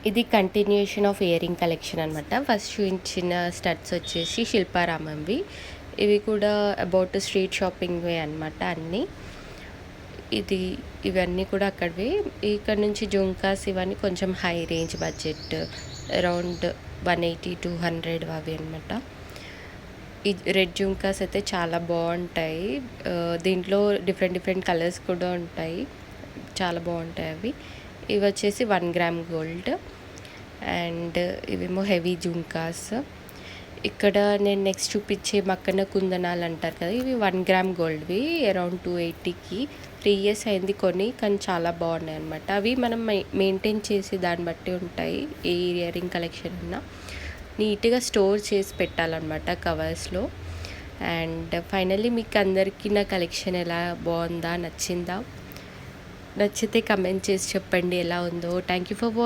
ఇది continuation of earring collection అనమాట. First చూపించిన స్టడ్స్ వచ్చేసి శిల్పారామంవి. ఇవి కూడా అబౌట్ స్ట్రీట్ షాపింగ్వే అనమాట అన్నీ. ఇవన్నీ కూడా అక్కడివి. ఇక్కడ నుంచి జుంకాస్ ఇవన్నీ కొంచెం హై రేంజ్ బడ్జెట్, అరౌండ్ 180-200 అవి అనమాట. ఈ రెడ్ జుంకాస్ అయితే చాలా బాగుంటాయి. దీంట్లో డిఫరెంట్ కలర్స్ కూడా ఉంటాయి, చాలా బాగుంటాయి అవి. ఇవి వచ్చేసి 1 గ్రామ్ గోల్డ్ అండ్ ఇవేమో హెవీ జుంకాస్. ఇక్కడ నేను నెక్స్ట్ చూపించే మక్కన కుందనాలు అంటారు కదా, ఇవి 1 గ్రామ్ గోల్డ్వి, అరౌండ్ 280కి. 3 years అయింది కొని, కానీ చాలా బాగున్నాయి అనమాట. అవి మనం మెయింటైన్ చేసి దాన్ని బట్టి ఉంటాయి. ఏ ఇయరింగ్ కలెక్షన్ ఉన్నా నీట్గా స్టోర్ చేసి పెట్టాలన్నమాట కవర్స్లో. అండ్ ఫైనల్లీ మీకు అందరికీ నా కలెక్షన్ ఎలా బాగుందా, నచ్చిందా? నచ్చితే కమెంట్ చేసి చెప్పండి ఎలా ఉందో. Thank you for watching.